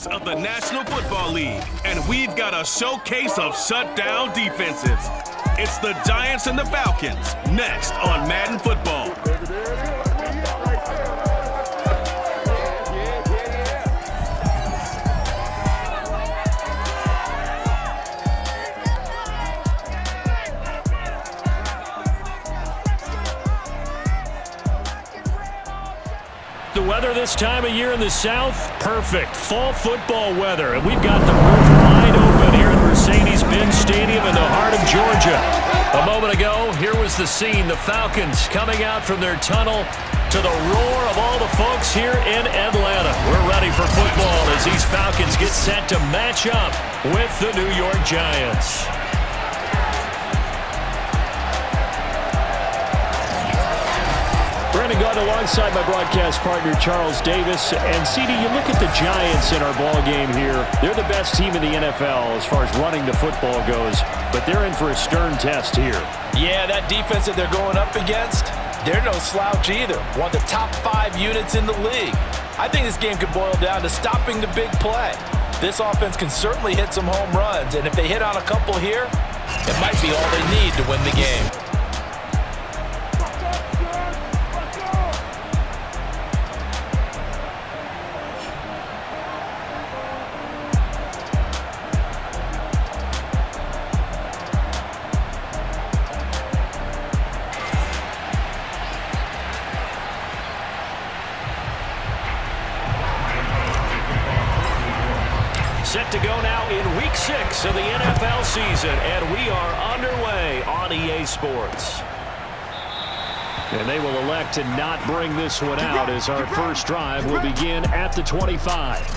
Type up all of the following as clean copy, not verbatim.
champions of the National Football League, and we've got a showcase of shutdown defenses. It's the Giants and the Falcons, next on Madden Football. The weather this time of year in the South, perfect. Fall football weather. And we've got the roof wide open here at Mercedes-Benz Stadium in the heart of Georgia. A moment ago, here was the scene. The Falcons coming out from their tunnel to the roar of all the folks here in Atlanta. We're ready for football as these Falcons get set to match up with the New York Giants. Brandon Gaudin alongside my broadcast partner Charles Davis. And CD, you look at the Giants in our ball game here. They're the best team in the NFL as far as running the football goes, but they're in for a stern test here. Yeah, that defense that they're going up against, they're no slouch either. One of the top 5 units in the league. I think this game could boil down to stopping the big play. This offense can certainly hit some home runs, and if they hit on a couple here, it might be all they need to win the game. Set to go now in Week 6 of the NFL season, and we are underway on EA Sports. And they will elect to not bring this one out as our first drive will begin at the 25.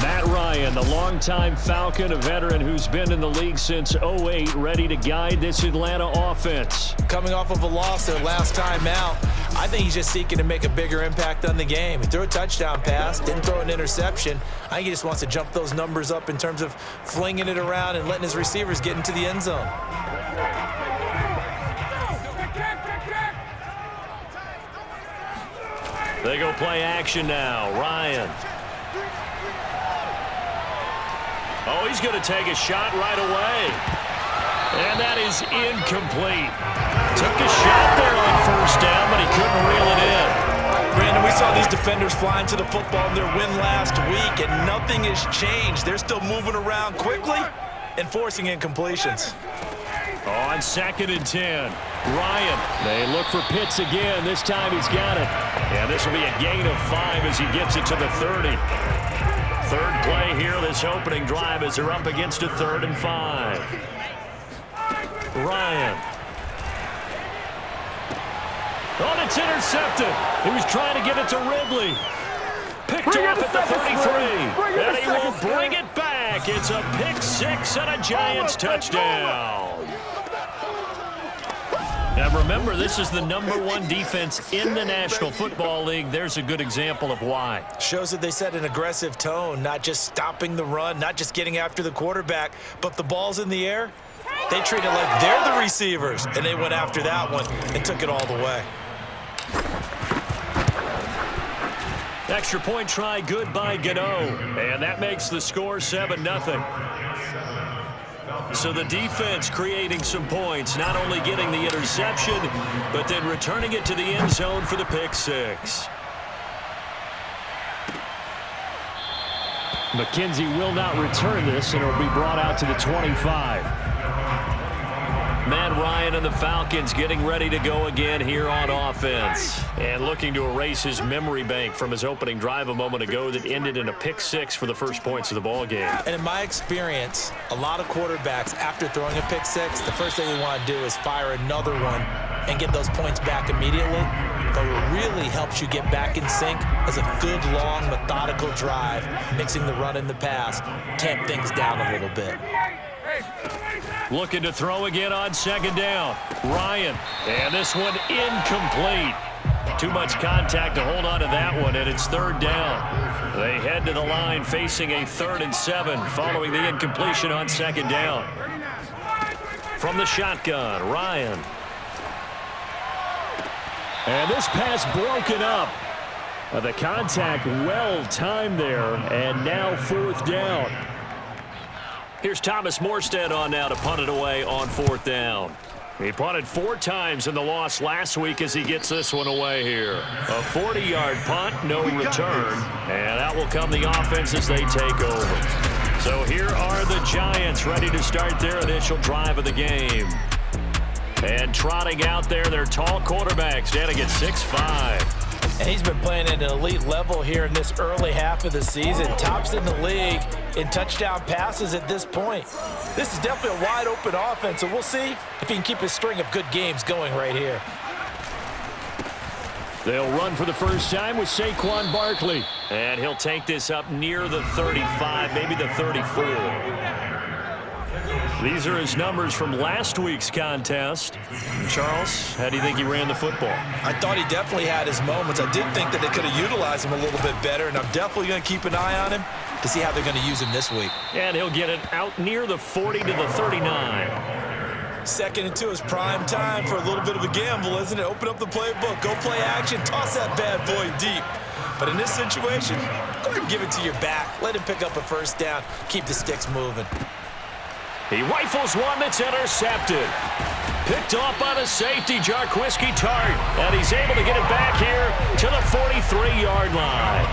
Matt Ryan, the longtime Falcon, a veteran who's been in the league since 2008, ready to guide this Atlanta offense. Coming off of a loss their last time out, I think he's just seeking to make a bigger impact on the game. He threw a touchdown pass, didn't throw an interception. I think he just wants to jump those numbers up in terms of flinging it around and letting his receivers get into the end zone. They go play action now. Ryan. Oh, he's going to take a shot right away. And that is incomplete. Took a shot there on first down, but he couldn't reel it in. Brandon, we saw these defenders flying to the football in their win last week, and nothing has changed. They're still moving around quickly and forcing incompletions. On 2nd and 10, Ryan. They look for Pitts again. This time he's got it. And this will be a gain of 5 as he gets it to the 30. Third play here, this opening drive as they're up against a 3rd and 5. Ryan. Oh, it's intercepted. He was trying to get it to Ridley. Picked off at the 33. And he will bring it back. It's a pick 6 and a Giants touchdown. Now remember, this is the #1 defense in the National Football League. There's a good example of why. Shows that they set an aggressive tone, not just stopping the run, not just getting after the quarterback, but the ball's in the air. They treat it like they're the receivers, and they went after that one and took it all the way. Extra point try good by Gano, and that makes the score 7-0. So the defense creating some points, not only getting the interception, but then returning it to the end zone for the pick 6. McKenzie will not return this, and it will be brought out to the 25. Matt Ryan and the Falcons getting ready to go again here on offense. And looking to erase his memory bank from his opening drive a moment ago that ended in a pick 6 for the first points of the ball game. And in my experience, a lot of quarterbacks, after throwing a pick 6, the first thing they want to do is fire another one and get those points back immediately. But what really helps you get back in sync is a good, long, methodical drive, mixing the run and the pass, tamp things down a little bit. Looking to throw again on 2nd down. Ryan. And this one incomplete. Too much contact to hold on to that one, and it's 3rd down. They head to the line facing a 3rd and 7 following the incompletion on 2nd down. From the shotgun, Ryan. And this pass broken up. The contact well timed there, and now 4th down. Here's Thomas Morstead on now to punt it away on 4th down. He punted 4 times in the loss last week as he gets this one away here. A 40-yard punt, no return, and that will come the offense as they take over. So here are the Giants ready to start their initial drive of the game. And trotting out there, their tall quarterback standing at 6'5". And he's been playing at an elite level here in this early half of the season. Tops in the league in touchdown passes at this point. This is definitely a wide-open offense, so we'll see if he can keep his string of good games going right here. They'll run for the first time with Saquon Barkley. And he'll take this up near the 35, maybe the 34. These are his numbers from last week's contest. Charles, how do you think he ran the football? I thought he definitely had his moments. I did think that they could have utilized him a little bit better, and I'm definitely going to keep an eye on him to see how they're going to use him this week. And he'll get it out near the 40 to the 39. 2nd and 2 is prime time for a little bit of a gamble, isn't it? Open up the playbook, go play action, toss that bad boy deep. But in this situation, go ahead and give it to your back. Let him pick up a first down, keep the sticks moving. He rifles one that's intercepted. Picked off by the safety, Jarquiski Tart. And he's able to get it back here to the 43-yard line.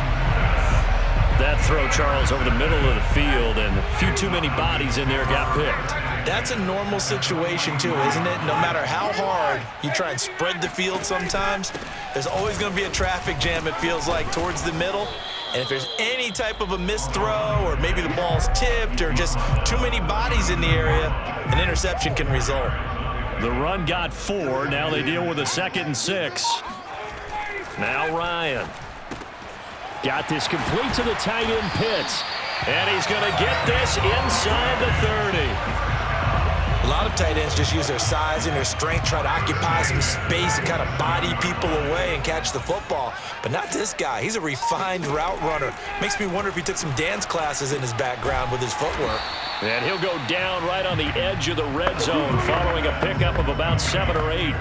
That throw, Charles, over the middle of the field, and a few too many bodies in there got picked. That's a normal situation, too, isn't it? No matter how hard you try and spread the field sometimes, there's always going to be a traffic jam, it feels like, towards the middle. And if there's any type of a missed throw or maybe the ball's tipped or just too many bodies in the area, an interception can result. The run got 4. Now they deal with a 2nd and 6. Now Ryan. Got this complete to the tight end Pitts. And he's going to get this inside the 30. A lot of tight ends just use their size and their strength, try to occupy some space and kind of body people away and catch the football. But not this guy. He's a refined route runner. Makes me wonder if he took some dance classes in his background with his footwork. And he'll go down right on the edge of the red zone following a pickup of about 7 or 8.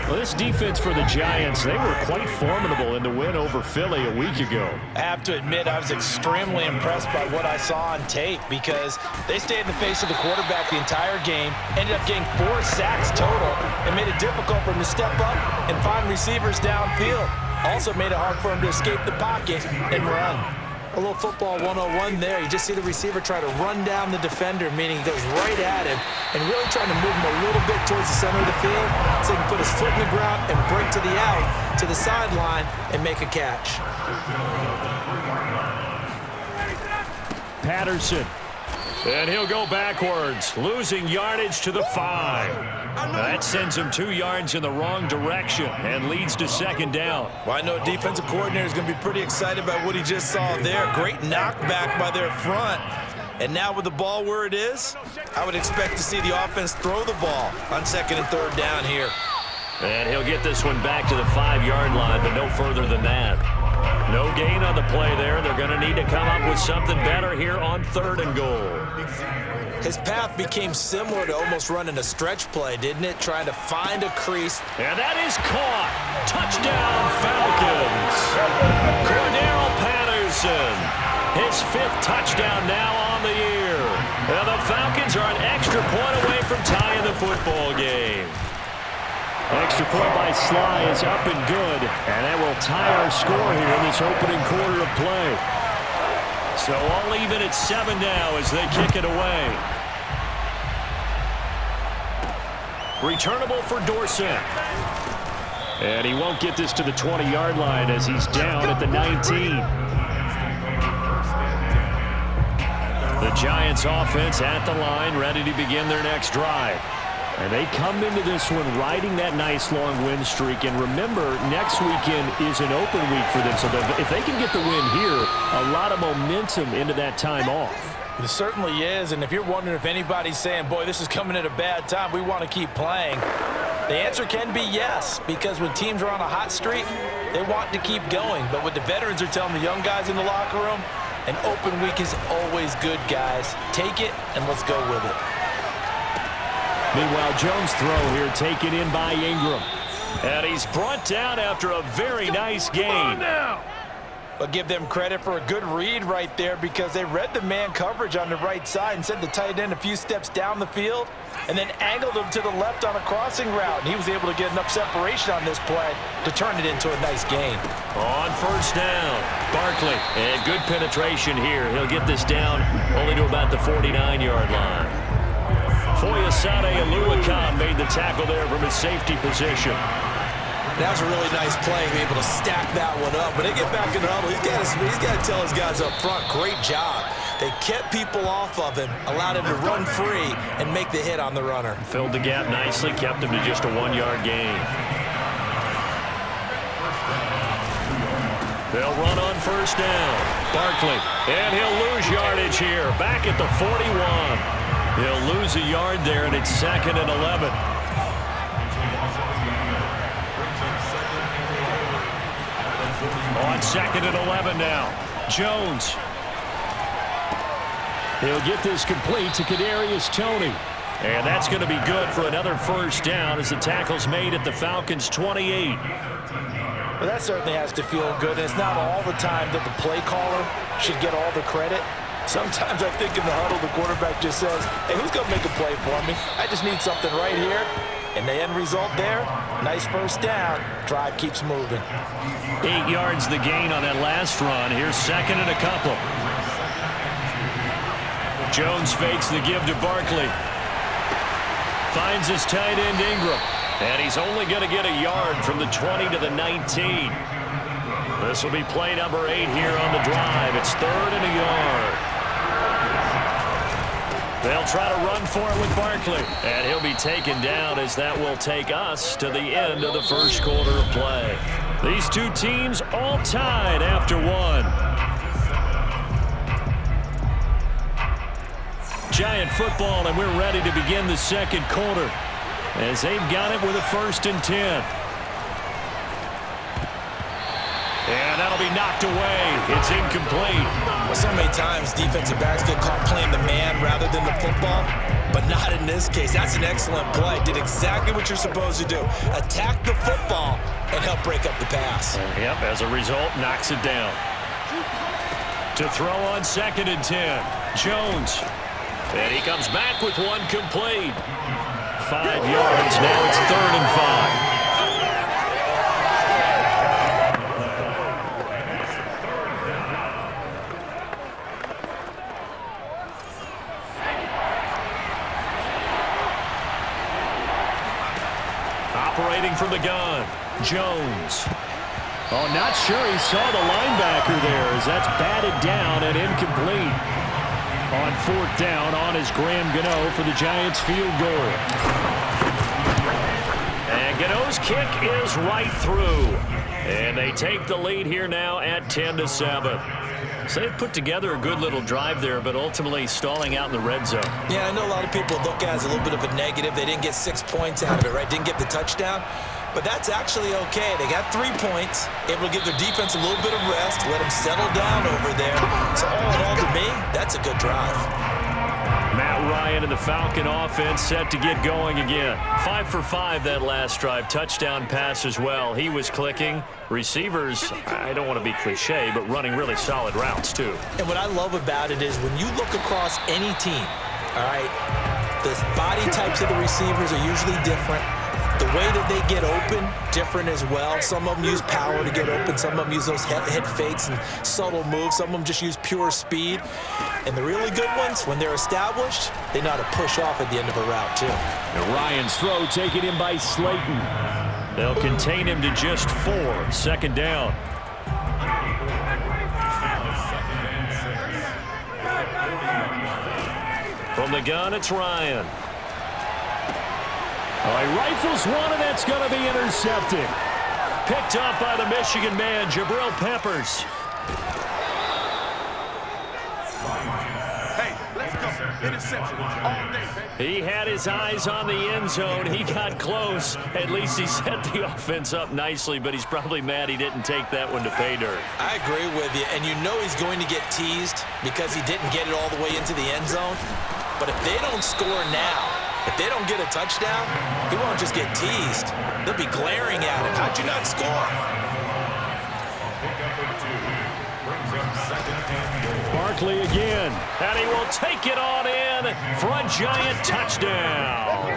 Well, this defense for the Giants, they were quite formidable in the win over Philly a week ago. I have to admit, I was extremely impressed by what I saw on tape because they stayed in the face of the quarterback the entire game, ended up getting 4 sacks total, and made it difficult for him to step up and find receivers downfield. Also made it hard for him to escape the pocket and run. A little football 101 there. You just see the receiver try to run down the defender, meaning he goes right at him and really trying to move him a little bit towards the center of the field so he can put his foot in the ground and break to the out, to the sideline, and make a catch. Patterson. And he'll go backwards, losing yardage to the 5. That sends him 2 yards in the wrong direction and leads to 2nd down. Well, I know a defensive coordinator is going to be pretty excited about what he just saw there. Great knockback by their front. And now with the ball where it is, I would expect to see the offense throw the ball on 2nd and 3rd down here. And he'll get this one back to the 5-yard line, but no further than that. No gain on the play there. They're going to need to come up with something better here on 3rd and goal. His path became similar to almost running a stretch play, didn't it? Trying to find a crease. And that is caught. Touchdown, Falcons. Cordero Patterson. His 5th touchdown now on the year. And the Falcons are an extra point away from tying the football game. Extra point by Sly is up and good, and that will tie our score here in this opening quarter of play. So all even at 7 now as they kick it away. Returnable for Dorsett. And he won't get this to the 20-yard line as he's down at the 19. The Giants offense at the line, ready to begin their next drive. And they come into this one riding that nice long win streak. And remember, next weekend is an open week for them. So if they can get the win here, a lot of momentum into that time off. It certainly is. And if you're wondering if anybody's saying, boy, this is coming at a bad time, we want to keep playing, the answer can be yes. Because when teams are on a hot streak, they want to keep going. But what the veterans are telling the young guys in the locker room, an open week is always good, guys. Take it and let's go with it. Meanwhile, Jones' throw here taken in by Ingram. And he's brought down after a very nice gain. But give them credit for a good read right there because they read the man coverage on the right side and sent the tight end a few steps down the field and then angled him to the left on a crossing route. And he was able to get enough separation on this play to turn it into a nice gain. On first down, Barkley. And good penetration here. He'll get this down only to about the 49-yard line. Foyesade Oluokun made the tackle there from his safety position. That was a really nice play, being able to stack that one up. When they get back in the huddle, he's got to tell his guys up front, great job. They kept people off of him, allowed him to run free, and make the hit on the runner. Filled the gap nicely, kept him to just a 1-yard gain. They'll run on first down. Barkley, and he'll lose yardage here, back at the 41. He'll lose a yard there, and it's 2nd and 11. On 2nd and 11 now. Jones. He'll get this complete to Kadarius Toney. And that's going to be good for another first down as the tackle's made at the Falcons' 28. Well, that certainly has to feel good. And it's not all the time that the play caller should get all the credit. Sometimes I think in the huddle, the quarterback just says, hey, who's going to make a play for me? I just need something right here. And the end result there, nice first down. Drive keeps moving. 8 yards the gain on that last run. Here's 2nd and a couple. Jones fakes the give to Barkley. Finds his tight end Ingram. And he's only going to get a yard from the 20 to the 19. This will be play number 8 here on the drive. It's 3rd and a yard. They'll try to run for it with Barkley. And he'll be taken down as that will take us to the end of the first quarter of play. These two teams all tied after one. Giant football, and we're ready to begin the second quarter as they've got it with a 1st and 10. And that'll be knocked away. It's incomplete. Well, so many times defensive backs get caught playing the man rather than the football, but not in this case. That's an excellent play. Did exactly what you're supposed to do. Attack the football and help break up the pass. Yep, as a result, knocks it down. To throw on 2nd and 10, Jones. And he comes back with one complete. 5 yards. Now it's 3rd and 5. Operating from the gun, Jones. Oh, not sure he saw the linebacker there as that's batted down and incomplete. On 4th down, on is Graham Gano for the Giants field goal. And Gano's kick is right through. And they take the lead here now at 10-7. So they've put together a good little drive there, but ultimately stalling out in the red zone. Yeah, I know a lot of people look at it as a little bit of a negative. They didn't get 6 points out of it, right? Didn't get the touchdown. But that's actually okay. They got 3 points, able to give their defense a little bit of rest, let them settle down over there. So all in all, to me, that's a good drive. Matt Ryan and the Falcon offense set to get going again. 5 for 5 that last drive. Touchdown pass as well. He was clicking. Receivers, I don't want to be cliche, but running really solid routes too. And what I love about it is when you look across any team, all right, the body types of the receivers are usually different. The way that they get open, different as well. Some of them use power to get open. Some of them use those head fakes and subtle moves. Some of them just use pure speed. And the really good ones, when they're established, they know how to push off at the end of a route, too. And Ryan's throw taken in by Slayton. They'll contain him to just 4. 2nd down. From the gun, it's Ryan. Oh, he rifles one, and that's going to be intercepted. Picked up by the Michigan man, Jabril Peppers. Hey, let's go. Interception all day, baby. He had his eyes on the end zone. He got close. At least he set the offense up nicely, but he's probably mad he didn't take that one to pay dirt. I agree with you, and you know he's going to get teased because he didn't get it all the way into the end zone. But if they don't score now, If they don't get a touchdown, he won't just get teased. They'll be glaring at him. How'd you not score? Barkley again, and he will take it on in for a Giant touchdown.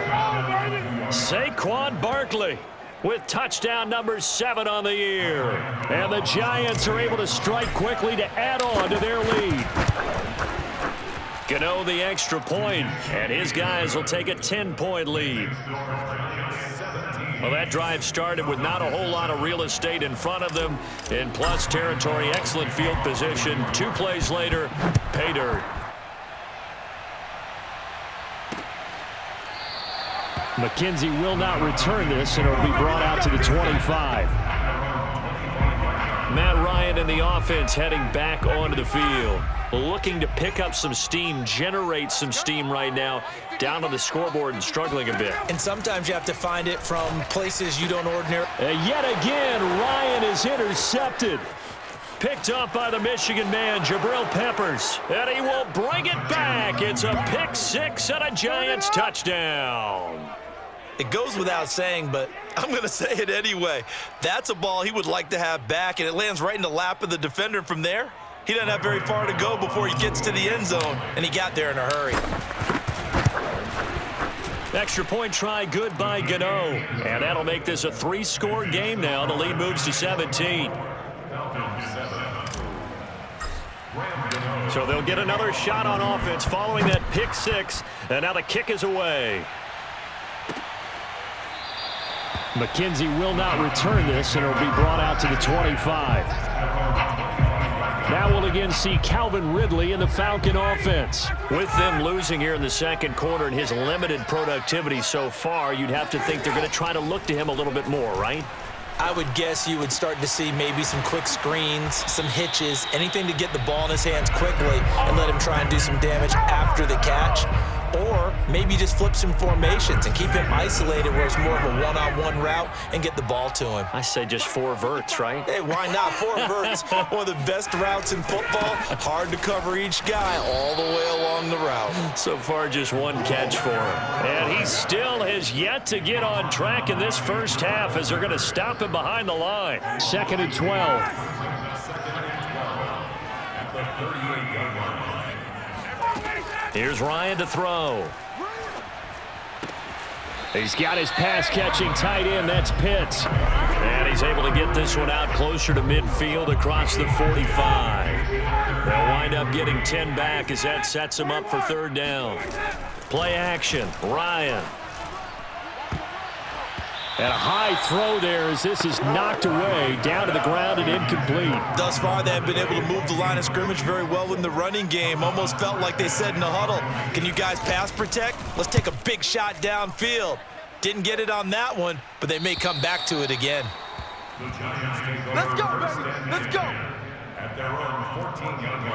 Saquon Barkley with touchdown number 7 on the year. And the Giants are able to strike quickly to add on to their lead. Gano the extra point, and his guys will take a 10-point lead. Well, that drive started with not a whole lot of real estate in front of them. In plus territory, excellent field position. 2 plays later, pay dirt. McKenzie will not return this, and it will be brought out to the 25. Matt Ryan and the offense heading back onto the field. Looking to pick up some steam, generate some steam right now, down on the scoreboard and struggling a bit. And sometimes you have to find it from places you don't ordinarily. Yet again, Ryan is intercepted. Picked up by the Michigan man, Jabril Peppers. And he will bring it back. It's a pick 6 and a Giants touchdown. It goes without saying, but I'm going to say it anyway. That's a ball he would like to have back, and it lands right in the lap of the defender. From there, he doesn't have very far to go before he gets to the end zone, and he got there in a hurry. Extra point try good by Gano. And that'll make this a 3-score game now. The lead moves to 17. So they'll get another shot on offense following that pick 6. And now the kick is away. McKenzie will not return this, and it will be brought out to the 25. Now we'll again see Calvin Ridley in the Falcon offense. With them losing here in the second quarter and his limited productivity so far, you'd have to think they're going to try to look to him a little bit more, right? I would guess you would start to see maybe some quick screens, some hitches, anything to get the ball in his hands quickly and let him try and do some damage after the catch. Or maybe just flip some formations and keep him isolated where it's more of a one-on-one route and get the ball to him. I say just 4 verts, right? Hey, why not? 4 verts, one of the best routes in football. Hard to cover each guy all the way along the route. So far, just 1 catch for him. And he still has yet to get on track in this first half as they're going to stop him behind the line. 2nd and 12. Here's Ryan to throw. He's got his pass-catching tight end. That's Pitts. And he's able to get this one out closer to midfield across the 45. They'll wind up getting 10 back as that sets him up for 3rd down. Play action. Ryan. And a high throw there as this is knocked away, down to the ground and incomplete. Thus far, they have been able to move the line of scrimmage very well in the running game. Almost felt like they said in the huddle, can you guys pass protect? Let's take a big shot downfield. Didn't get it on that one, but they may come back to it again. Let's go, baby. Let's go.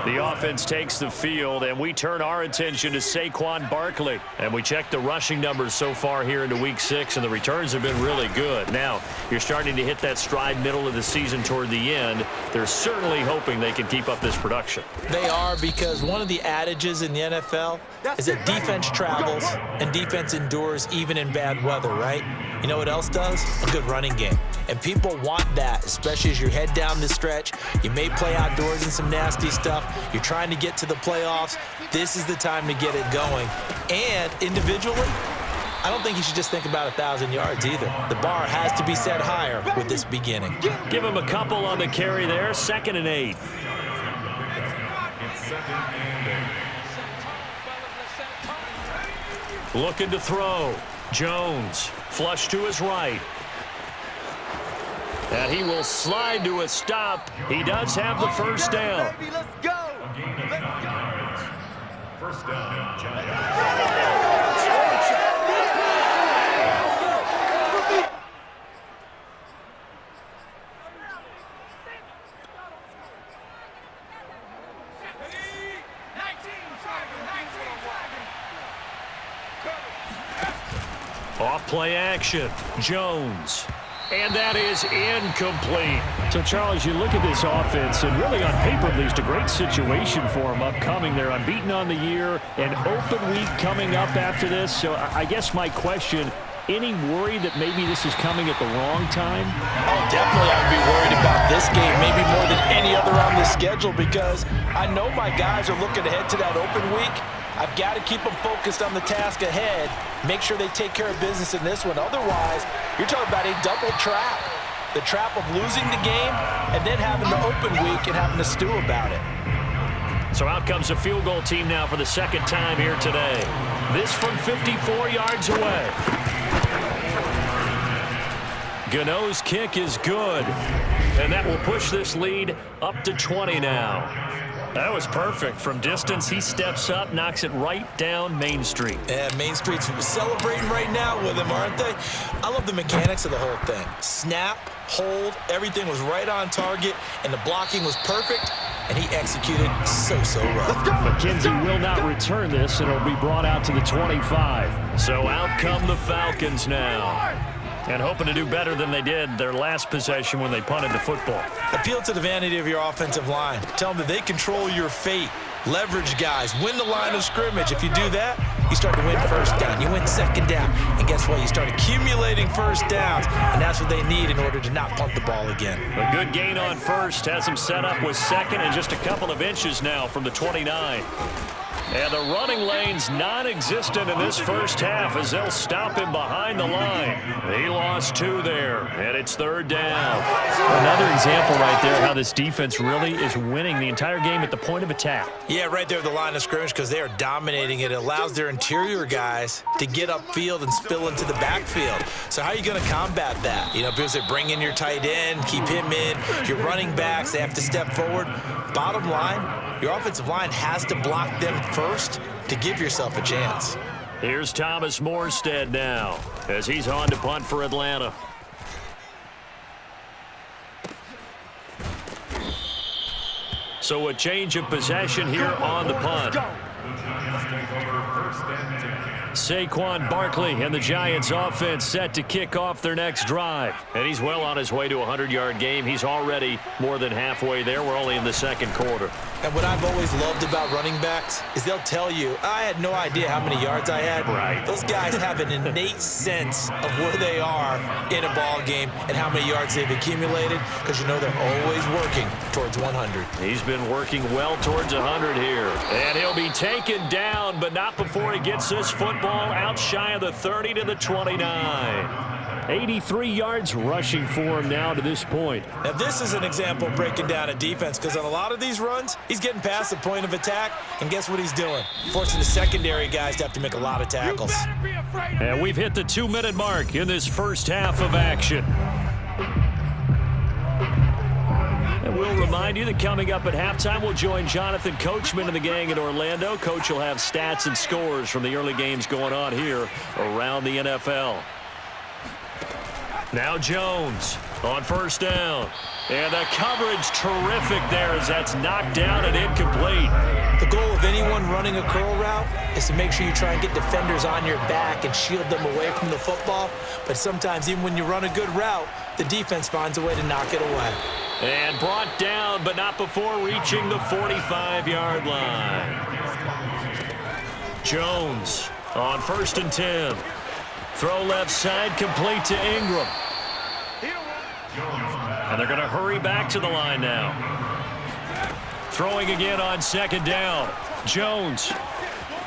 The offense takes the field, and we turn our attention to Saquon Barkley. And we check the rushing numbers so far here into Week 6, and the returns have been really good. Now, you're starting to hit that stride middle of the season toward the end. They're certainly hoping they can keep up this production. They are, because one of the adages in the NFL is that defense travels and defense endures even in bad weather, right? You know what else does? A good running game. And people want that, especially as you head down the stretch. You may play outdoors in some nasty stuff. You're trying to get to the playoffs. This is the time to get it going. And individually, I don't think you should just think about 1,000 yards either. The bar has to be set higher with this beginning. Give him a couple on the carry there. 2nd and 8. Looking to throw. Jones, flush to his right. And he will slide to a stop. He does have the 1st down. Let's go. Let's go. 1st down, Giants. Off play action. Jones. And that is incomplete. So, Charles, you look at this offense, and really on paper, at least, a great situation for them upcoming. They're unbeaten on the year, an open week coming up after this. So I guess my question, any worry that maybe this is coming at the wrong time? Oh, definitely I would be worried about this game, maybe more than any other on the schedule, because I know my guys are looking ahead to that open week. I've got to keep them focused on the task ahead, make sure they take care of business in this one. Otherwise, you're talking about a double trap. The trap of losing the game and then having the open week and having to stew about it. So out comes the field goal team now for the second time here today. This from 54 yards away. Gano's kick is good. And that will push this lead up to 20 now. That was perfect. From distance, he steps up, knocks it right down Main Street. And Main Street's celebrating right now with him, aren't they? I love the mechanics of the whole thing. Snap, hold, everything was right on target, and the blocking was perfect, and he executed so well. McKenzie will not return this, and it'll be brought out to the 25. So out come the Falcons now. And hoping to do better than they did their last possession when they punted the football. Appeal to the vanity of your offensive line. Tell them that they control your fate. Leverage guys. Win the line of scrimmage. If you do that, you start to win first down. You win second down. And guess what? You start accumulating first downs. And that's what they need in order to not punt the ball again. A good gain on first. Has them set up with second and just a couple of inches now from the 29. And the running lane's non-existent in this first half as they'll stop him behind the line. He lost 2 there, and it's third down. Another example right there how this defense really is winning the entire game at the point of attack. Yeah, right there at the line of scrimmage because they are dominating it. It allows their interior guys to get upfield and spill into the backfield. So how are you going to combat that? You know, people say bring in your tight end, keep him in. Your running backs, they have to step forward. Bottom line, your offensive line has to block them first to give yourself a chance. Here's Thomas Morstead now as he's on to punt for Atlanta. So a change of possession here on the punt. Saquon Barkley and the Giants offense set to kick off their next drive. And he's well on his way to a 100-yard game. He's already more than halfway there. We're only in the second quarter. And what I've always loved about running backs is they'll tell you, I had no idea how many yards I had. Right. Those guys have an innate sense of where they are in a ball game and how many yards they've accumulated because you know they're always working towards 100. He's been working well towards 100 here. And he'll be taken down, but not before he gets this football out shy of the 30 to the 29. 83 yards rushing for him now to this point. Now this is an example of breaking down a defense because on a lot of these runs, he's getting past the point of attack, and guess what he's doing? Forcing the secondary guys to have to make a lot of tackles. And we've hit the 2-minute mark in this first half of action. And we'll remind you that coming up at halftime, we'll join Jonathan Coachman and the gang in Orlando. Coach will have stats and scores from the early games going on here around the NFL. Now Jones on first down. And the coverage terrific there as that's knocked down and incomplete. The goal of anyone running a curl route is to make sure you try and get defenders on your back and shield them away from the football. But sometimes even when you run a good route, the defense finds a way to knock it away. And brought down, but not before reaching the 45-yard line. Jones on 1st and 10. Throw left side, complete to Ingram. And they're going to hurry back to the line now. Throwing again on 2nd down. Jones.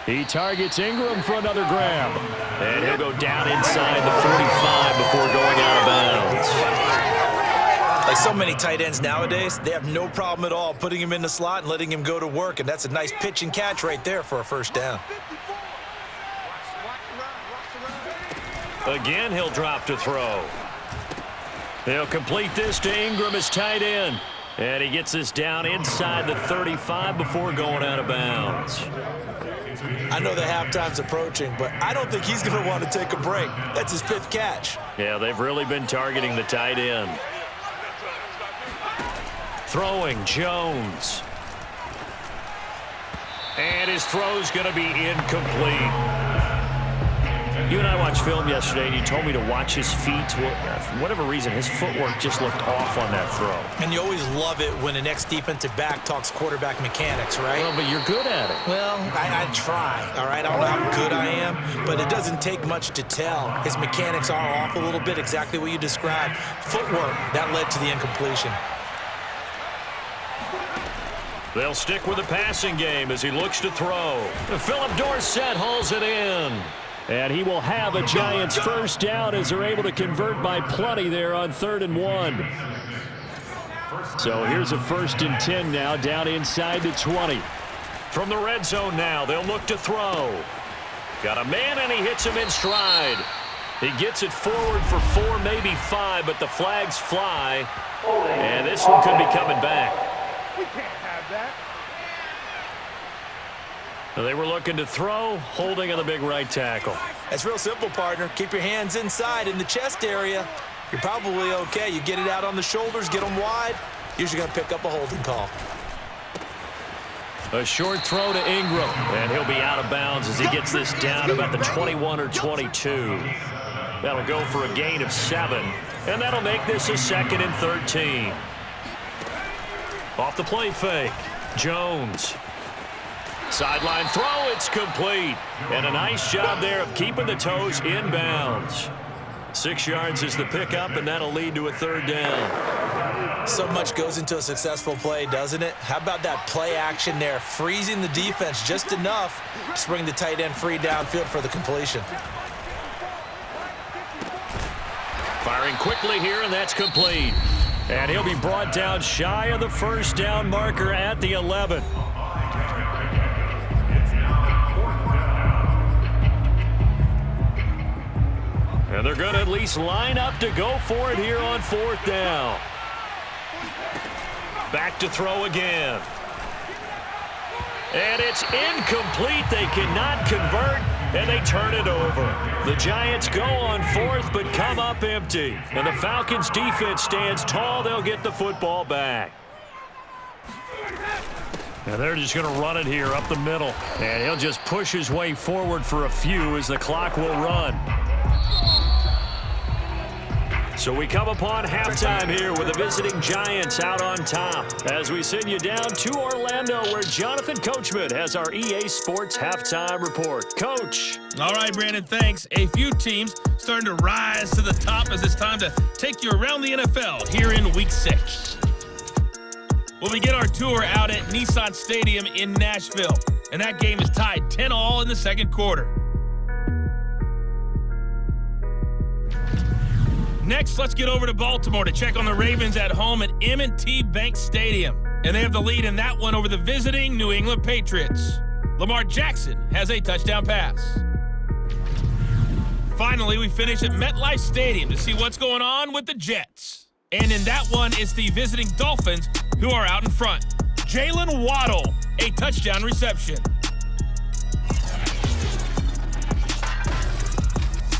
He targets Ingram for another grab. And he'll go down inside the 45 before going out of bounds. Like so many tight ends nowadays, they have no problem at all putting him in the slot and letting him go to work. And that's a nice pitch and catch right there for a first down. Again, he'll drop to throw. He'll complete this to Ingram as tight end. And he gets this down inside the 35 before going out of bounds. I know the halftime's approaching, but I don't think he's going to want to take a break. That's his 5th catch. Yeah, they've really been targeting the tight end. Throwing Jones. And his throw's going to be incomplete. You and I watched film yesterday, and you told me to watch his feet. For whatever reason, his footwork just looked off on that throw. And you always love it when the next defensive back talks quarterback mechanics, right? Well, but you're good at it. Well, I try, all right? I don't know how good I am, but it doesn't take much to tell. His mechanics are off a little bit, exactly what you described. Footwork, that led to the incompletion. They'll stick with the passing game as he looks to throw. Philip Dorsett hauls it in. And he will have a Giants first down as they're able to convert by plenty there on 3rd and 1. So here's a 1st and 10 now, down inside the 20. From the red zone now, they'll look to throw. Got a man, and he hits him in stride. He gets it forward for 4, maybe 5, but the flags fly. And this one could be coming back. We can't have that. They were looking to throw, holding on the big right tackle. That's real simple, partner. Keep your hands inside in the chest area. You're probably okay. You get it out on the shoulders, get them wide. Usually going to pick up a holding call. A short throw to Ingram, and he'll be out of bounds as he gets this down about the 21 or 22. That'll go for a gain of 7, and that'll make this a 2nd and 13. Off the play fake, Jones. Sideline throw, it's complete. And a nice job there of keeping the toes inbounds. 6 yards is the pickup, and that'll lead to a 3rd down. So much goes into a successful play, doesn't it? How about that play action there, freezing the defense just enough to bring the tight end free downfield for the completion. Firing quickly here, and that's complete. And he'll be brought down shy of the 1st down marker at the 11. And they're going to at least line up to go for it here on 4th down. Back to throw again. And it's incomplete. They cannot convert, and they turn it over. The Giants go on 4th, but come up empty. And the Falcons' defense stands tall. They'll get the football back. And they're just going to run it here up the middle. And he'll just push his way forward for a few as the clock will run. So we come upon halftime here with the visiting Giants out on top as we send you down to Orlando where Jonathan Coachman has our EA Sports Halftime Report. Coach. All right, Brandon, thanks. A few teams starting to rise to the top as it's time to take you around the NFL here in Week 6. We'll begin our tour out at Nissan Stadium in Nashville, and that game is tied 10-all in the 2nd quarter. Next, let's get over to Baltimore to check on the Ravens at home at M&T Bank Stadium. And they have the lead in that one over the visiting New England Patriots. Lamar Jackson has a touchdown pass. Finally, we finish at MetLife Stadium to see what's going on with the Jets. And in that one, it's the visiting Dolphins who are out in front. Jalen Waddle, a touchdown reception.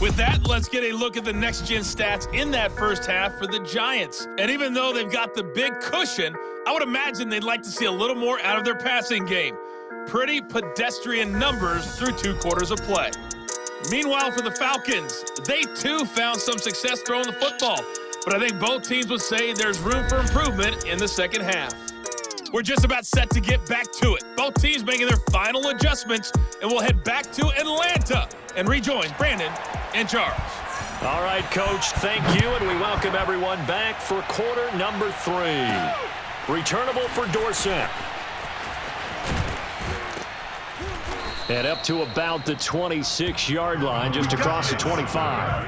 With that, let's get a look at the next-gen stats in that first half for the Giants. And even though they've got the big cushion, I would imagine they'd like to see a little more out of their passing game. Pretty pedestrian numbers through 2 quarters of play. Meanwhile, for the Falcons, they too found some success throwing the football. But I think both teams would say there's room for improvement in the second half. We're just about set to get back to it. Both teams making their final adjustments, and we'll head back to Atlanta and rejoin Brandon and Charles. All right, Coach, thank you, and we welcome everyone back for quarter number 3. Returnable for Dorsett. And up to about the 26-yard line, just across the 25.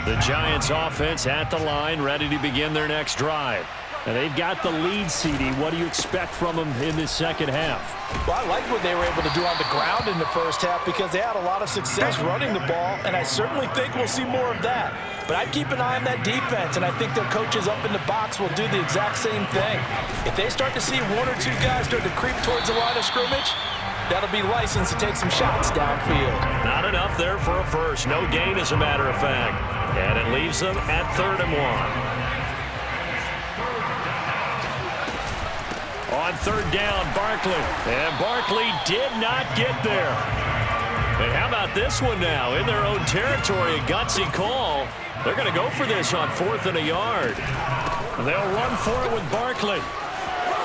The Giants offense at the line, ready to begin their next drive. And they've got the lead, CD. What do you expect from them in this second half? Well, I like what they were able to do on the ground in the first half because they had a lot of success running the ball, and I certainly think we'll see more of that. But I'd keep an eye on that defense, and I think their coaches up in the box will do the exact same thing. If they start to see 1 or 2 guys start to creep towards the line of scrimmage, that'll be licensed to take some shots downfield. Not enough there for a first. No gain, as a matter of fact. And it leaves them at 3rd and 1. On third down, Barkley. And Barkley did not get there. And how about this one now? In their own territory, a gutsy call. They're going to go for this on 4th and a yard. They'll run for it with Barkley.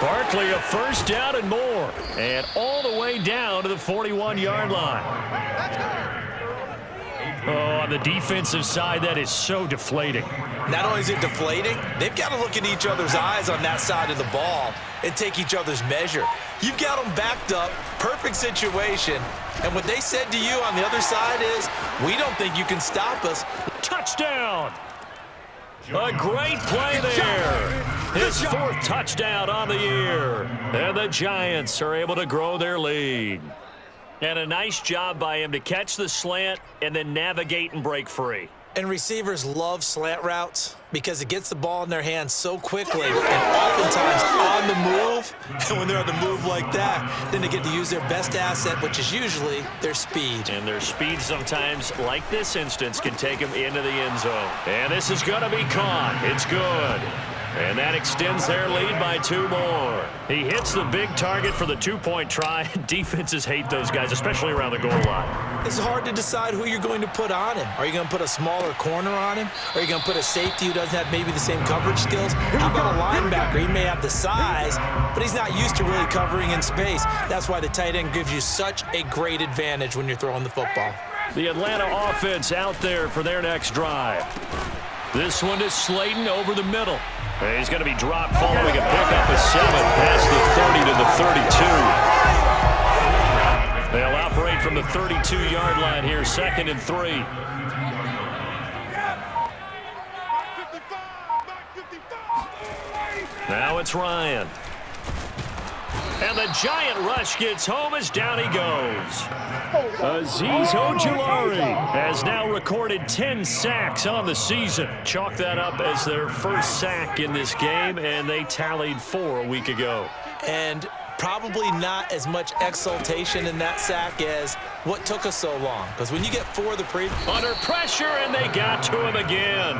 Barkley, a first down and more. And all the way down to the 41-yard line. Oh, on the defensive side, that is so deflating. Not only is it deflating, they've got to look in each other's eyes on that side of the ball and take each other's measure. You've got them backed up, perfect situation, and what they said to you on the other side is, we don't think you can stop us. Touchdown! A great play there. His 4th touchdown on the year. And the Giants are able to grow their lead. And a nice job by him to catch the slant and then navigate and break free. And receivers love slant routes because it gets the ball in their hands so quickly and oftentimes on the move. And when they're on the move like that, then they get to use their best asset, which is usually their speed. And their speed sometimes, like this instance, can take them into the end zone. And this is going to be caught. It's good. And that extends their lead by 2 more. He hits the big target for the 2-point try. Defenses hate those guys, especially around the goal line. It's hard to decide who you're going to put on him. Are you going to put a smaller corner on him? Are you going to put a safety who doesn't have maybe the same coverage skills? How about a linebacker? He may have the size, but he's not used to really covering in space. That's why the tight end gives you such a great advantage when you're throwing the football. The Atlanta offense out there for their next drive. This one is Slayton over the middle. He's going to be dropped following a pickup of 7 past the 30 to the 32. They'll operate from the 32-yard line here, 2nd and 3. Now it's Ryan. And the giant rush gets home as down he goes. Azeez Ojulari has now recorded 10 sacks on the season. Chalk that up as their first sack in this game, and they tallied 4 a week ago. And probably not as much exultation in that sack as what took us so long. Because when you get 4 the previous... Under pressure, and they got to him again.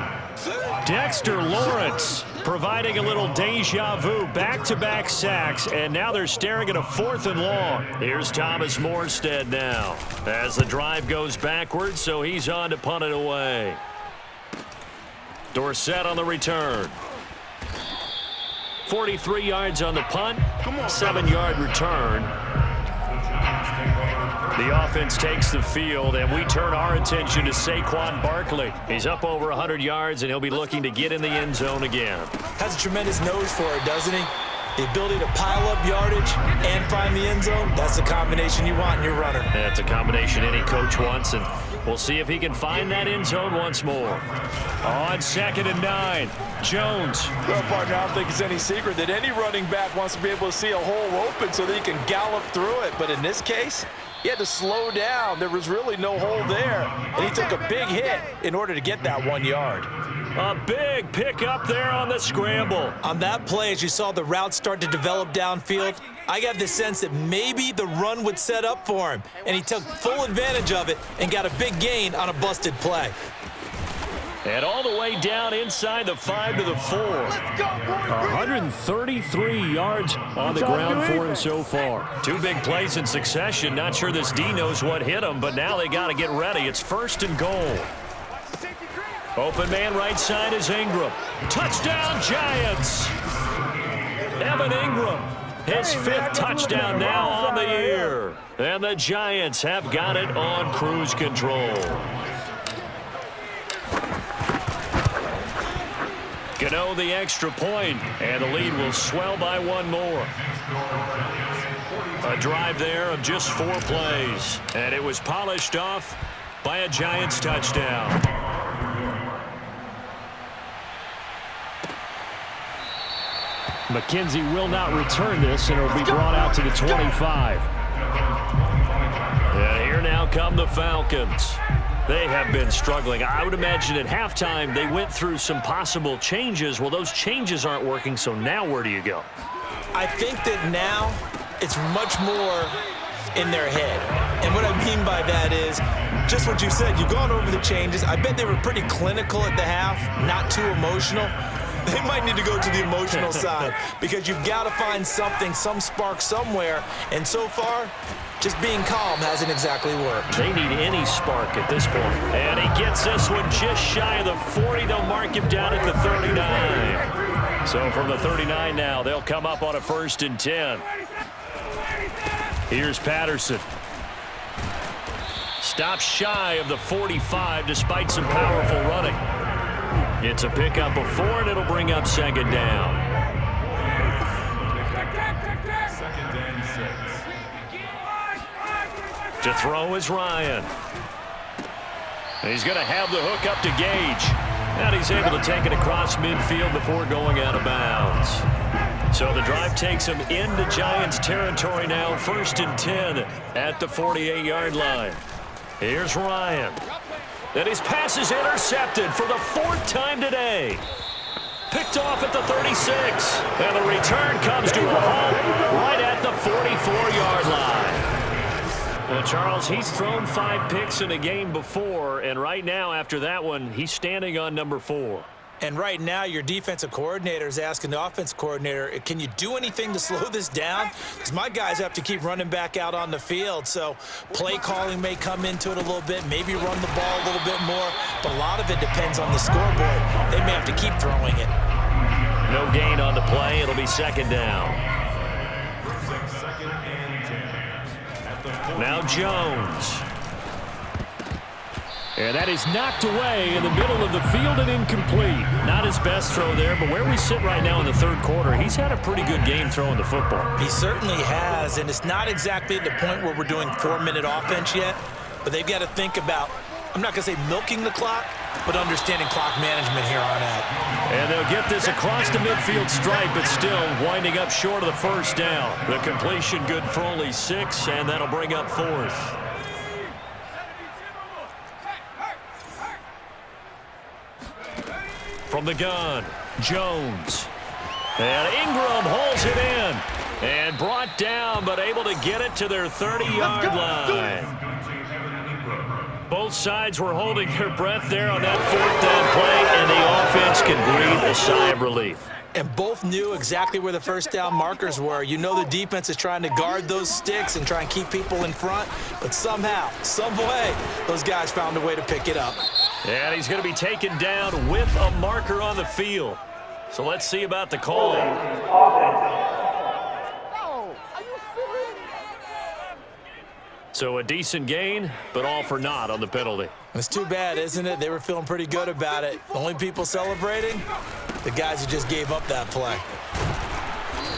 Dexter Lawrence providing a little deja vu, back-to-back sacks, and now they're staring at a 4th and long. Here's Thomas Morstead now as the drive goes backwards, so he's on to punt it away. Dorsett on the return. 43 yards on the punt, 7-yard return. The offense takes the field, and we turn our attention to Saquon Barkley. He's up over 100 yards, and he'll be looking to get in the end zone again. Has a tremendous nose for it, doesn't he? The ability to pile up yardage and find the end zone, that's the combination you want in your runner. That's a combination any coach wants, and we'll see if he can find that end zone once more. On 2nd and 9, Jones. Well, partner, I don't think it's any secret that any running back wants to be able to see a hole open so that he can gallop through it. But in this case, he had to slow down. There was really no hole there, and he took a big hit in order to get that 1 yard. A big pick up there on the scramble. On that play, as you saw the route start to develop downfield, I got the sense that maybe the run would set up for him, and he took full advantage of it and got a big gain on a busted play. And all the way down inside the 5 to the 4. 133 yards on the ground for him so far. 2 big plays in succession. Not sure this D knows what hit him, but now they got to get ready. It's 1st and goal. Open man right side is Ingram. Touchdown, Giants! Evan Ingram, his 5th touchdown now on the year. And the Giants have got it on cruise control. Gano the extra point, and the lead will swell by 1 more. A drive there of just 4 plays, and it was polished off by a Giants touchdown. McKenzie will not return this, and it will be brought out to the 25. And here now come the Falcons. They have been struggling. I would imagine at halftime they went through some possible changes. Well, those changes aren't working, so now where do you go? I think that now it's much more in their head. And what I mean by that is just what you said. You've gone over the changes. I bet they were pretty clinical at the half, not too emotional. they might need to go to the emotional side because you've got to find something, some spark somewhere. And so far, just being calm hasn't exactly worked. They need any spark at this point. And he gets this one just shy of the 40. They'll mark him down at the 39. So from the 39 now, they'll come up on a 1st and 10. Here's Patterson. Stops shy of the 45 despite some powerful running. It's a pickup of 4, and it'll bring up 2nd down. 2nd and 6. To throw is Ryan. And he's going to have the hook up to Gage. And he's able to take it across midfield before going out of bounds. So the drive takes him into Giants territory now, 1st and 10 at the 48-yard line. Here's Ryan. And his pass is intercepted for the 4th time today. Picked off at the 36. And the return comes to a halt right at the 44-yard line. Well, Charles, he's thrown 5 picks in a game before, and right now, after that one, he's standing on number 4. And right now, your defensive coordinator is asking the offensive coordinator, can you do anything to slow this down? Because my guys have to keep running back out on the field. So play calling may come into it a little bit, maybe run the ball a little bit more. But a lot of it depends on the scoreboard. They may have to keep throwing it. No gain on the play. It'll be 2nd down. Now Jones. And that is knocked away in the middle of the field and incomplete. Not his best throw there, but where we sit right now in the 3rd quarter, he's had a pretty good game throwing the football. He certainly has, and it's not exactly at the point where we're doing 4-minute offense yet, but they've got to think about, I'm not going to say milking the clock, but understanding clock management here on out. And they'll get this across the midfield stripe, but still winding up short of the 1st down. The completion good for only 6, and that'll bring up 4th. From the gun, Jones. And Ingram hauls it in. And brought down, but able to get it to their 30-yard line. Both sides were holding their breath there on that 4th down play, and the offense can breathe a sigh of relief. And both knew exactly where the 1st down markers were. You know the defense is trying to guard those sticks and try and keep people in front, but somehow, some way, those guys found a way to pick it up. And he's going to be taken down with a marker on the field. So let's see about the call. So a decent gain, but all for naught on the penalty. It's too bad, isn't it? They were feeling pretty good about it. The only people celebrating, the guys who just gave up that play.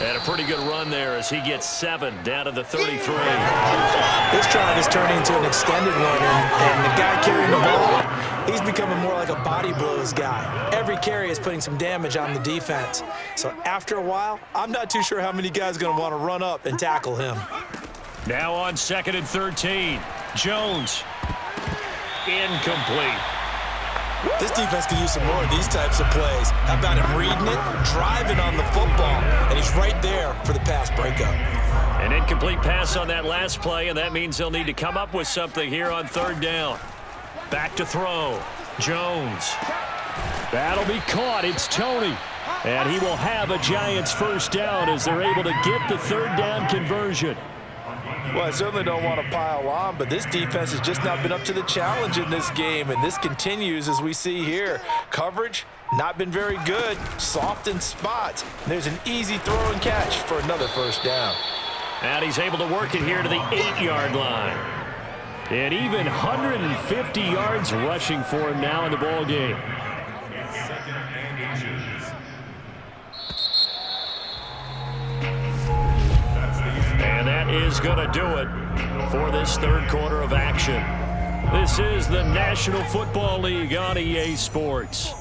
And a pretty good run there as he gets 7 down to the 33. This drive is turning into an extended one, and the guy carrying the ball, he's becoming more like a body blows guy. Every carry is putting some damage on the defense. So after a while, I'm not too sure how many guys are going to want to run up and tackle him. Now on 2nd and 13. Jones. Incomplete. This defense can use some more of these types of plays. How about him reading it, driving on the football, and he's right there for the pass breakup. An incomplete pass on that last play, and that means they'll need to come up with something here on 3rd down. Back to throw. Jones. That'll be caught. It's Toney. And he will have a Giants 1st down as they're able to get the 3rd down conversion. Well, I certainly don't want to pile on, but this defense has just not been up to the challenge in this game, and this continues as we see here. Coverage, not been very good, soft in spots. There's an easy throw and catch for another 1st down. And he's able to work it here to the 8-yard line. And even 150 yards rushing for him now in the ball game. And that is going to do it for this 3rd quarter of action. This is the National Football League on EA Sports.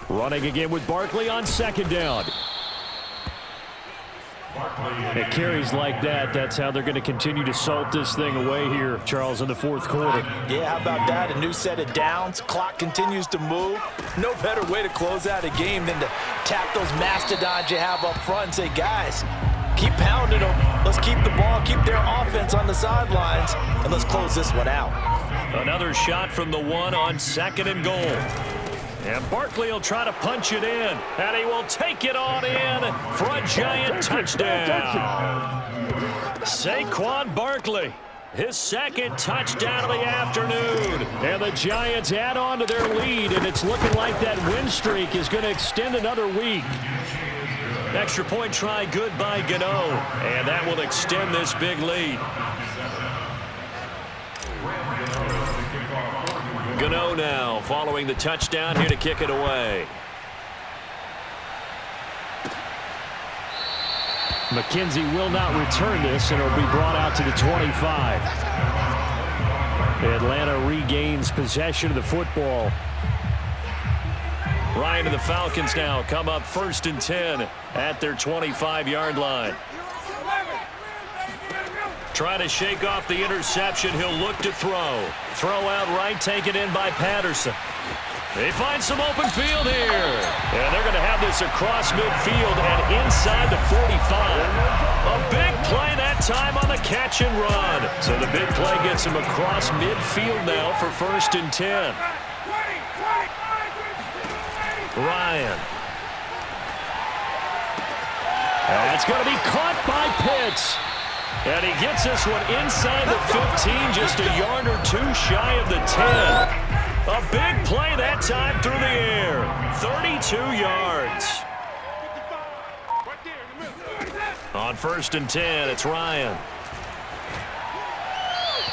Running again with Barkley on 2nd down. It carries like that. That's how they're going to continue to salt this thing away here, Charles, in the 4th quarter. Yeah, how about that? A new set of downs. Clock continues to move. No better way to close out a game than to tap those mastodons you have up front and say, guys, keep pounding them. Let's keep the ball, keep their offense on the sidelines, and let's close this one out. Another shot from the 1 on 2nd and goal. And Barkley will try to punch it in. And he will take it on in for a Giant touchdown. Saquon Barkley, his second touchdown of the afternoon. And the Giants add on to their lead, and it's looking like that win streak is going to extend another week. Extra point try good by Gano, and that will extend this big lead. Gano now following the touchdown here to kick it away. McKenzie will not return this, and it'll be brought out to the 25. Atlanta regains possession of the football. Ryan and the Falcons now come up 1st and 10 at their 25-yard line. Trying to shake off the interception. He'll look to throw. Throw out right, taken in by Patterson. They find some open field here. And they're going to have this across midfield and inside the 45. A big play that time on the catch and run. So the big play gets him across midfield now for 1st and 10. Ryan. That's going to be caught by Pitts. And he gets this one inside the 15, just a yard or two shy of the 10. A big play that time through the air. 32 yards. On 1st and 10, it's Ryan.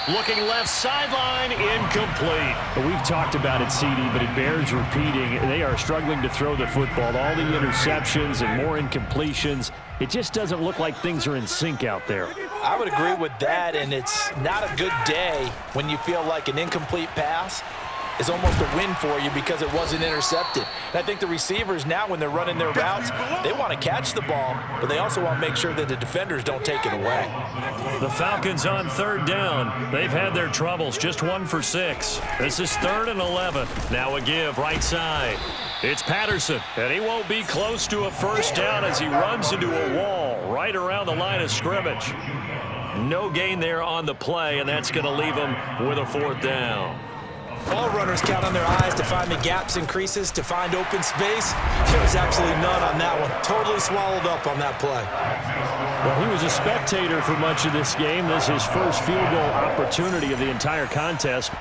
Looking left sideline, incomplete. We've talked about it, CD, but it bears repeating. They are struggling to throw the football. All the interceptions and more incompletions. It just doesn't look like things are in sync out there. I would agree with that, and it's not a good day when you feel like an incomplete pass is almost a win for you because it wasn't intercepted. And I think the receivers now, when they're running their routes, they want to catch the ball, but they also want to make sure that the defenders don't take it away. The Falcons on 3rd down. They've had their troubles, just 1 for 6. This is 3rd and 11. Now a give right side. It's Patterson, and he won't be close to a 1st down as he runs into a wall right around the line of scrimmage. No gain there on the play, and that's going to leave him with a 4th down. All runners count on their eyes to find the gaps and creases, to find open space. There was absolutely none on that one. Totally swallowed up on that play. Well, he was a spectator for much of this game. This is his first field goal opportunity of the entire contest.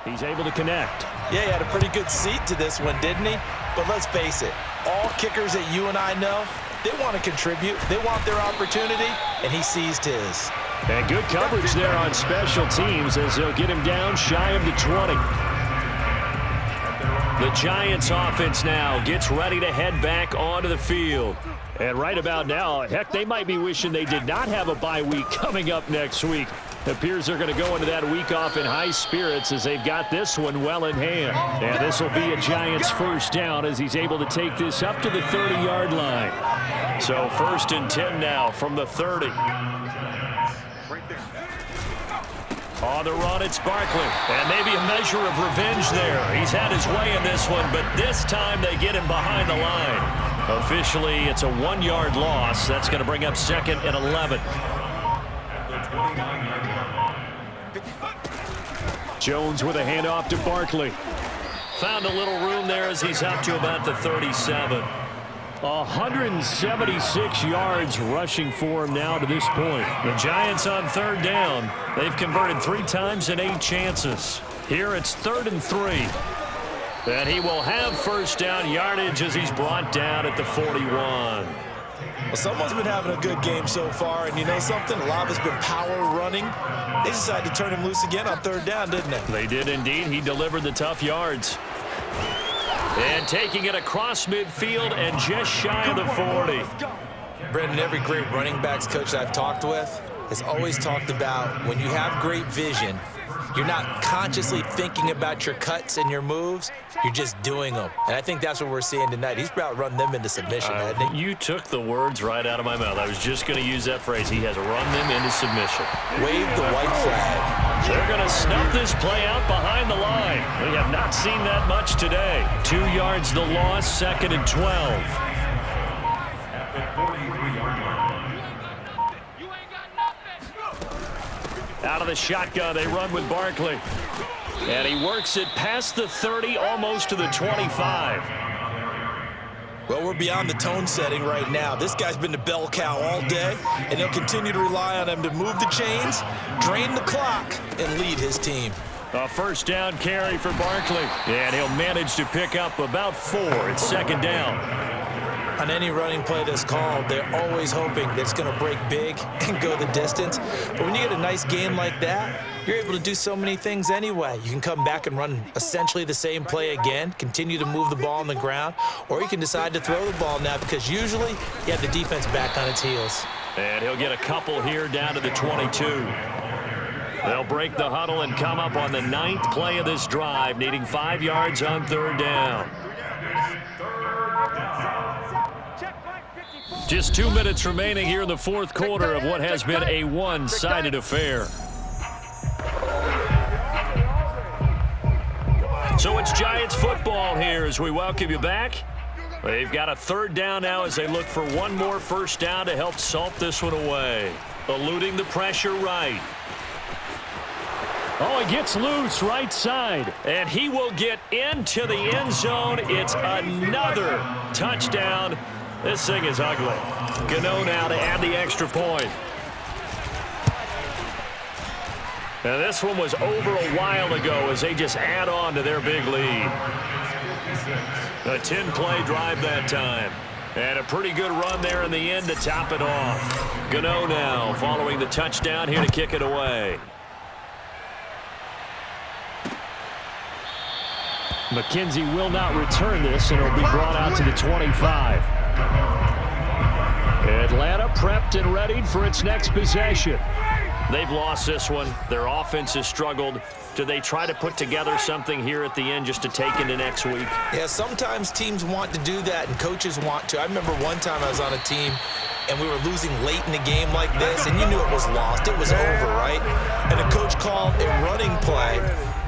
He's able to connect. Yeah, he had a pretty good seat to this one, didn't he? But let's face it, all kickers that you and I know, they want to contribute. They want their opportunity, and he seized his. And good coverage there on special teams as they'll get him down shy of the 20. The Giants offense now gets ready to head back onto the field. And right about now, heck, they might be wishing they did not have a bye week coming up next week. It appears they're going to go into that week off in high spirits as they've got this one well in hand. And this will be a Giants 1st down as he's able to take this up to the 30-yard line. So 1st and 10 now from the 30. On the run, it's Barkley. And maybe a measure of revenge there. He's had his way in this one, but this time they get him behind the line. Officially, it's a 1-yard loss. That's going to bring up 2nd and 11. Jones with a handoff to Barkley. Found a little room there as he's up to about the 37. 176 yards rushing for him now to this point. The Giants on 3rd down. They've converted 3 times in 8 chances. Here it's 3rd and 3. And he will have 1st down yardage as he's brought down at the 41. Well, someone's been having a good game so far, and you know something? A lot of it's been power running. They decided to turn him loose again on 3rd down, didn't they? They did indeed. He delivered the tough yards. And taking it across midfield and just shy of the 40. Brendan, every great running backs coach I've talked with has always talked about when you have great vision, you're not consciously thinking about your cuts and your moves. You're just doing them. And I think that's what we're seeing tonight. He's about to run them into submission, hasn't he? You took the words right out of my mouth. I was just going to use that phrase. He has run them into submission. Wave the white flag. They're going to snuff this play out behind the line. We have not seen that much today. 2 yards the loss, 2nd and 12. Out of the shotgun, they run with Barkley. And he works it past the 30, almost to the 25. Well, we're beyond the tone setting right now. This guy's been the bell cow all day, and they'll continue to rely on him to move the chains, drain the clock, and lead his team. A first down carry for Barkley. And he'll manage to pick up about 4. It's second down. On any running play that's called, they're always hoping that it's going to break big and go the distance. But when you get a nice gain like that, you're able to do so many things anyway. You can come back and run essentially the same play again, continue to move the ball on the ground, or you can decide to throw the ball now because usually you have the defense back on its heels. And he'll get a couple here down to the 22. They'll break the huddle and come up on the 9th play of this drive, needing 5 yards on third down. Just 2 minutes remaining here in the fourth quarter of what has been a one-sided affair. So it's Giants football here as we welcome you back. They've got a third down now as they look for one more first down to help salt this one away. Eluding the pressure right. Oh, he gets loose right side. And he will get into the end zone. It's another touchdown. This thing is ugly. Gano now to add the extra point. Now this one was over a while ago as they just add on to their big lead. A 10-play drive that time. And a pretty good run there in the end to top it off. Gano now following the touchdown here to kick it away. McKenzie will not return this, and it'll be brought out to the 25. Atlanta prepped and readied for its next possession. They've lost this one. Their offense has struggled. Do they try to put together something here at the end just to take into next week? Yeah, sometimes teams want to do that, and coaches want to. I remember one time I was on a team, and we were losing late in a game like this, and you knew it was lost. It was over, right? And the coach called a running play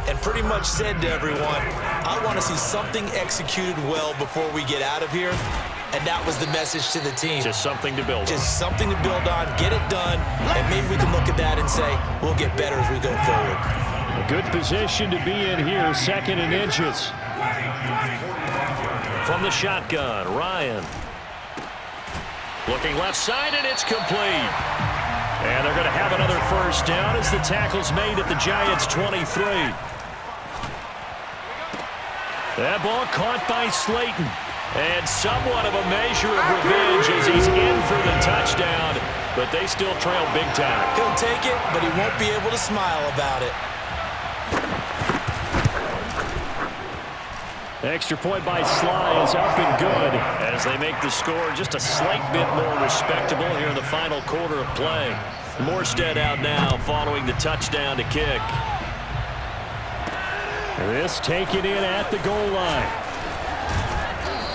and pretty much said to everyone, I want to see something executed well before we get out of here. And that was the message to the team. Just something to build on. Just something to build on, get it done, and maybe we can look at that and say, we'll get better as we go forward. A good position to be in here, 2nd and inches. From the shotgun, Ryan. Looking left side, and it's complete. And they're going to have another first down as the tackle's made at the Giants' 23. That ball caught by Slayton. And somewhat of a measure of revenge as he's in for the touchdown, but they still trail big time. He'll take it, but he won't be able to smile about it. Extra point by Sly is up and good as they make the score just a slight bit more respectable here in the final quarter of play. Morstead out now following the touchdown to kick. This taken in at the goal line.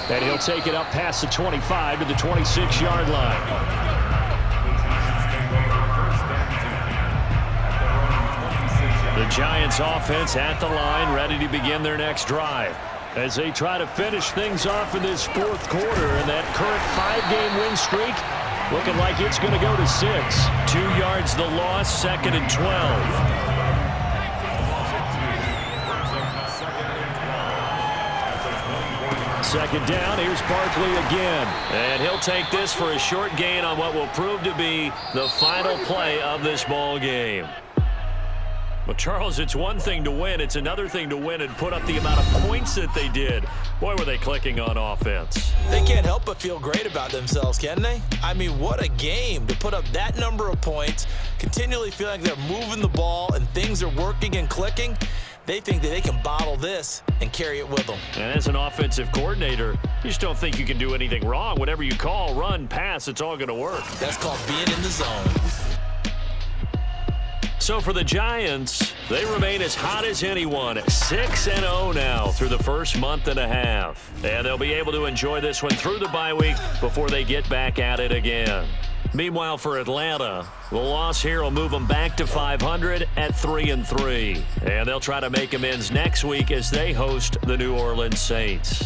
And he'll take it up past the 25 to the 26-yard line. The Giants offense at the line, ready to begin their next drive as they try to finish things off in this fourth quarter. And that current 5-game win streak looking like it's going to go to 6. 2 yards the loss, 2nd and 12. Second down, here's Barkley again. And he'll take this for a short gain on what will prove to be the final play of this ball game. Well, Charles, it's one thing to win. It's another thing to win and put up the amount of points that they did. Boy, were they clicking on offense. They can't help but feel great about themselves, can they? I mean, what a game to put up that number of points, continually feeling like they're moving the ball and things are working and clicking. They think that they can bottle this and carry it with them. And as an offensive coordinator, you just don't think you can do anything wrong. Whatever you call, run, pass, it's all going to work. That's called being in the zone. So for the Giants, they remain as hot as anyone, 6-0 now through the first month and a half. And they'll be able to enjoy this one through the bye week before they get back at it again. Meanwhile, for Atlanta, the loss here will move them back to 500 at 3-3. And they'll try to make amends next week as they host the New Orleans Saints.